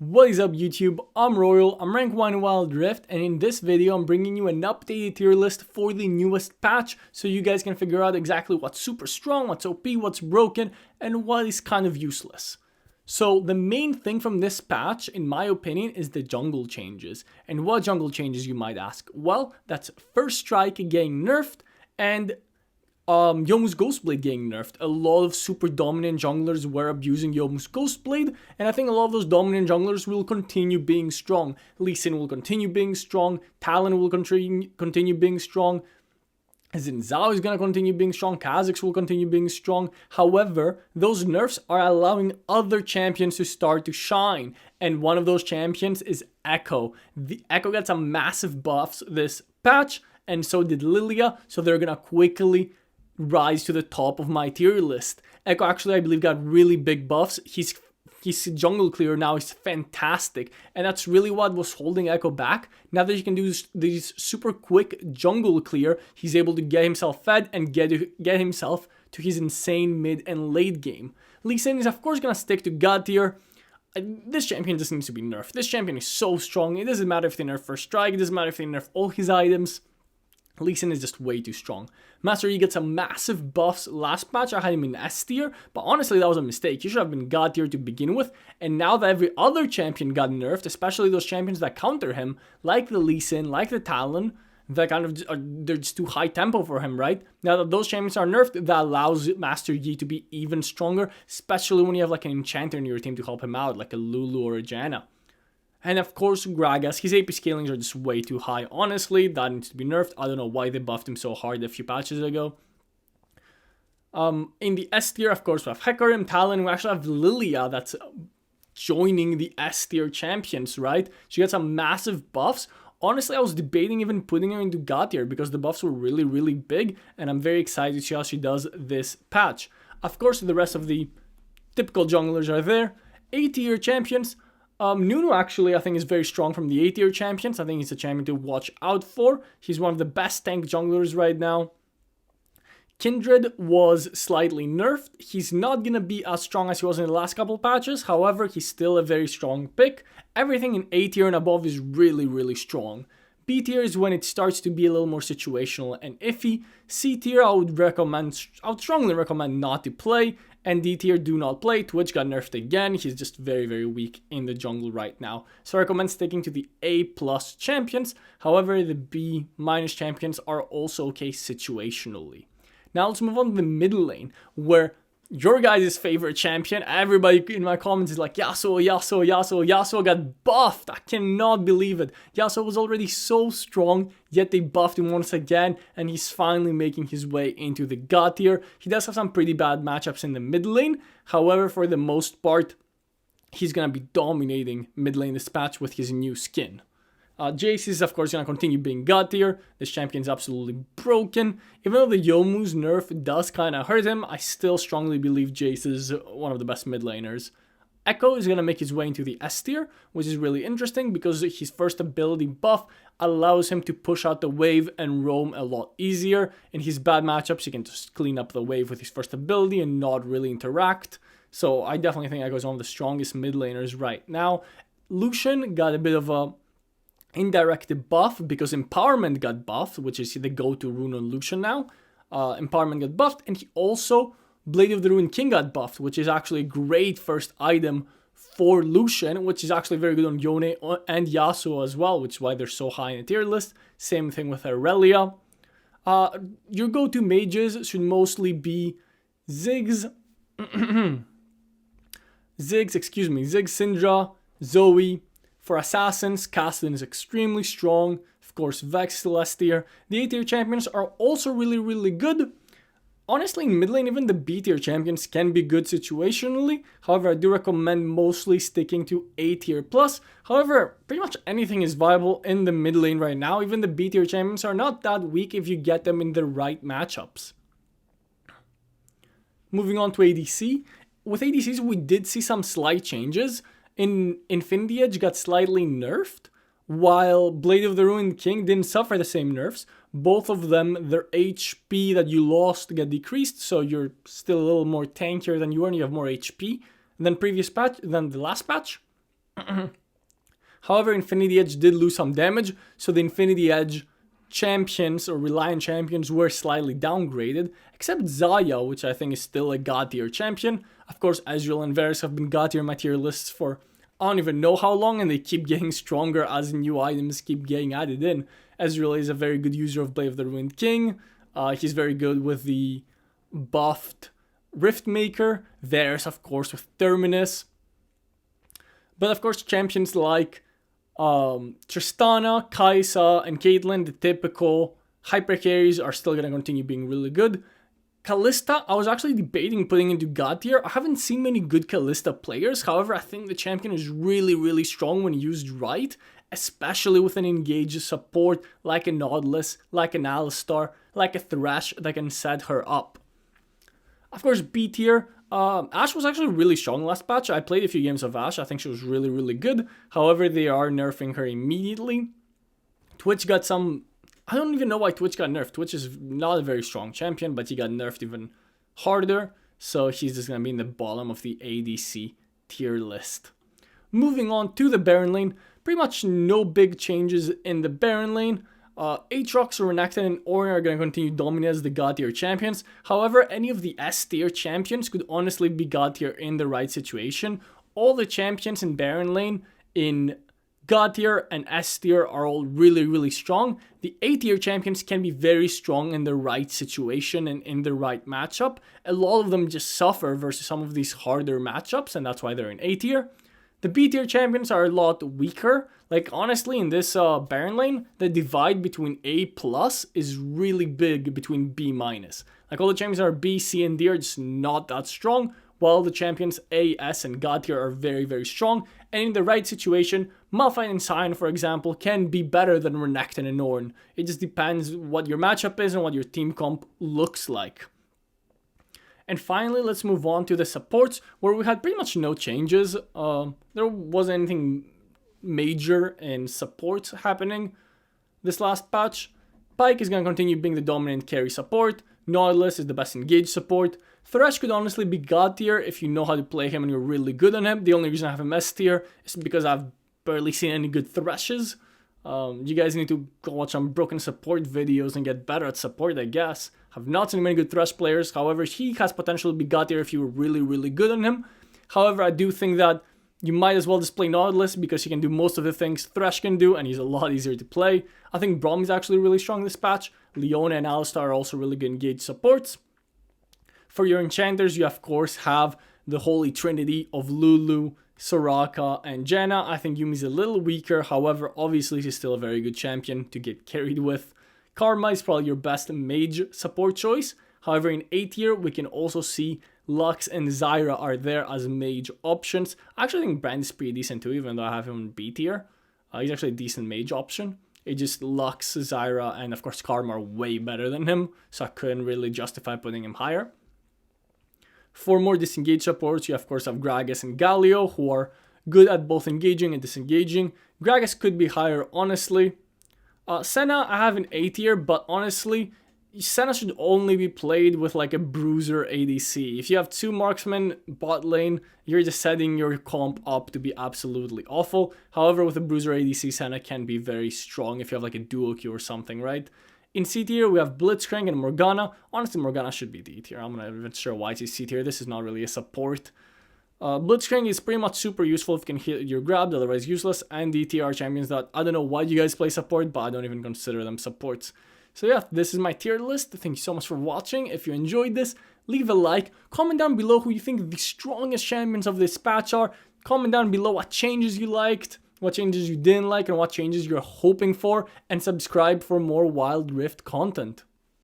What is up YouTube, I'm Royal, I'm rank 1 in Wildrift, and in this video I'm bringing you an updated tier list for the newest patch so you guys can figure out exactly what's super strong, what's OP, what's broken, and what is kind of useless. So the main thing from this patch, in my opinion, is the jungle changes. And what jungle changes, you might ask? Well, that's First Strike getting nerfed and Youmuu's Ghostblade getting nerfed. A lot of super dominant junglers were abusing Youmuu's Ghostblade, and I think a lot of those dominant junglers will continue being strong. Lee Sin will continue being strong, Talon will continue being strong, Xin Zhao is going to continue being strong, Kha'Zix will continue being strong. However, those nerfs are allowing other champions to start to shine, and one of those champions is Echo. The Echo got some massive buffs this patch, and so did Lilia, so they're going to quickly rise to the top of my tier list. Echo actually, I believe, got really big buffs. His jungle clear now is fantastic, and that's really what was holding Echo back. Now that he can do these super quick jungle clear, he's able to get himself fed and get himself to his insane mid and late game. Lee Sin is of course gonna stick to God tier. This champion just needs to be nerfed. This champion is so strong. It doesn't matter if they nerf First Strike, it doesn't matter if they nerf all his items. Lee Sin is just way too strong. Master Yi gets some massive buffs last patch. I had him in S tier, but honestly that was a mistake. He should have been God tier to begin with, and now that every other champion got nerfed, especially those champions that counter him, like the Lee Sin, like the Talon, that kind of they're just too high tempo for him, right? Now that those champions are nerfed, that allows Master Yi to be even stronger, especially when you have like an enchanter in your team to help him out, like a Lulu or a Janna. And of course, Gragas, his AP scalings are just way too high. Honestly, that needs to be nerfed. I don't know why they buffed him so hard a few patches ago. In the S tier, of course, we have Hecarim, Talon. We actually have Lilia that's joining the S tier champions, right? She got some massive buffs. Honestly, I was debating even putting her into God tier because the buffs were really, really big. And I'm very excited to see how she does this patch. Of course, the rest of the typical junglers are there. A tier champions. Nunu actually, I think, is very strong from the A tier champions. I think he's a champion to watch out for. He's one of the best tank junglers right now. Kindred was slightly nerfed. He's not going to be as strong as he was in the last couple patches. However, he's still a very strong pick. Everything in A tier and above is really, really strong. B tier is when it starts to be a little more situational and iffy. C tier, I would strongly recommend not to play. And D tier, do not play. Twitch got nerfed again. He's just very, very weak in the jungle right now. So I recommend sticking to the A+ champions. However, the B- champions are also okay situationally. Now let's move on to the middle lane, where your guys' favorite champion, everybody in my comments is like, Yasuo, Yasuo, Yasuo, Yasuo got buffed. I cannot believe it. Yasuo was already so strong, yet they buffed him once again, and he's finally making his way into the God tier. He does have some pretty bad matchups in the mid lane. However, for the most part, he's going to be dominating mid lane this patch with his new skin. Jace is of course going to continue being God tier. This champion is absolutely broken. Even though the Youmuu's nerf does kind of hurt him, I still strongly believe Jace is one of the best mid laners. Echo is going to make his way into the S tier, which is really interesting because his first ability buff allows him to push out the wave and roam a lot easier. In his bad matchups, he can just clean up the wave with his first ability and not really interact. So I definitely think Echo is one of the strongest mid laners right now. Lucian got a bit of a indirect buff because Empowerment got buffed, which is the go-to rune on Lucian now. Empowerment got buffed, and he also, Blade of the Ruined King got buffed, which is actually a great first item for Lucian, which is actually very good on Yone and Yasuo as well, which is why they're so high in the tier list. Same thing with Aurelia. Your go-to mages should mostly be Ziggs, Syndra, Zoe. For assassins, Cassidy is extremely strong. Of course, Vex still S tier. The A tier champions are also really, really good. Honestly, in mid lane, even the B tier champions can be good situationally. However, I do recommend mostly sticking to A tier plus. However, pretty much anything is viable in the mid lane right now. Even the B tier champions are not that weak if you get them in the right matchups. Moving on to ADC. With ADCs, we did see some slight changes. Infinity Edge got slightly nerfed, while Blade of the Ruined King didn't suffer the same nerfs. Both of them, their HP that you lost get decreased, so you're still a little more tankier than you were and you have more HP than the last patch. However, Infinity Edge did lose some damage, so the Infinity Edge champions or Reliant champions were slightly downgraded, except Zaya, which I think is still a God tier champion. Of course, Ezreal and Varus have been God tier in my tier lists for I don't even know how long, and they keep getting stronger as new items keep getting added in. Ezreal is a very good user of Blade of the Ruined King. He's very good with the buffed Riftmaker. Varus, of course, with Terminus. But of course, champions like Tristana, Kai'Sa, and Caitlyn, the typical hyper carries, are still going to continue being really good. Kalista, I was actually debating putting into God tier. I haven't seen many good Kalista players. However, I think the champion is really, really strong when used right, especially with an engaged support like a Nautilus, like an Alistar, like a Thresh that can set her up. Of course, B tier. Ashe was actually really strong last patch. I played a few games of Ashe. I think she was really, really good. However, they are nerfing her immediately. Twitch got some... I don't even know why Twitch got nerfed. Twitch is not a very strong champion, but he got nerfed even harder. So he's just going to be in the bottom of the ADC tier list. Moving on to the Baron lane. Pretty much no big changes in the Baron lane. Aatrox, Renekton, and Orion are going to continue dominating as the God tier champions. However, any of the S tier champions could honestly be God tier in the right situation. All the champions in Baron lane in God tier and S tier are all really, really strong. The A tier champions can be very strong in the right situation and in the right matchup. A lot of them just suffer versus some of these harder matchups, and that's why they're in A tier. The B tier champions are a lot weaker. Like, honestly, in this Baron lane, the divide between A plus is really big between B minus. Like, all the champions are B, C, and D are just not that strong, while the champions A, S, and God tier are very, very strong. And in the right situation, Malphite and Sion, for example, can be better than Renekton and Ornn. It just depends what your matchup is and what your team comp looks like. And finally, let's move on to the supports, where we had pretty much no changes. There wasn't anything major in supports happening this last patch. Pyke is going to continue being the dominant carry support. Nautilus is the best engaged support. Thresh could honestly be God tier if you know how to play him and you're really good on him. The only reason I have him S tier is because I've barely seen any good Threshes. You guys need to go watch some broken support videos and get better at support, I guess. Have not seen many good Thresh players. However, he has potential to be God tier if you were really, really good on him. However, I do think that you might as well just play Nautilus because he can do most of the things Thresh can do and he's a lot easier to play. I think Braum is actually really strong this patch. Leona and Alistar are also really good engaged supports. For your enchanters, you of course have the holy trinity of Lulu, Soraka, and Janna. I think Yumi's a little weaker, however, obviously she's still a very good champion to get carried with. Karma is probably your best mage support choice. However, in A tier, we can also see Lux and Zyra are there as mage options. I actually think Brand is pretty decent too, even though I have him in B tier. He's actually a decent mage option. It just Lux, Zyra, and of course Karma are way better than him, so I couldn't really justify putting him higher. For more disengaged supports, you of course have Gragas and Galio, who are good at both engaging and disengaging. Gragas could be higher, honestly. Senna, I have an A tier, but honestly, Senna should only be played with like a bruiser ADC. If you have two marksmen bot lane, you're just setting your comp up to be absolutely awful. However, with a bruiser ADC, Senna can be very strong if you have like a duo Q or something, right? In C tier, we have Blitzcrank and Morgana. Honestly, Morgana should be D tier. I'm not even sure why it's C tier. This is not really a support. Blitzcrank is pretty much super useful if you can hit your grab, otherwise useless. And D tier are champions that I don't know why you guys play support, but I don't even consider them supports. So yeah, this is my tier list. Thank you so much for watching. If you enjoyed this, leave a like. Comment down below who you think the strongest champions of this patch are. Comment down below what changes you liked, what changes you didn't like, and what changes you're hoping for. And subscribe for more Wild Rift content.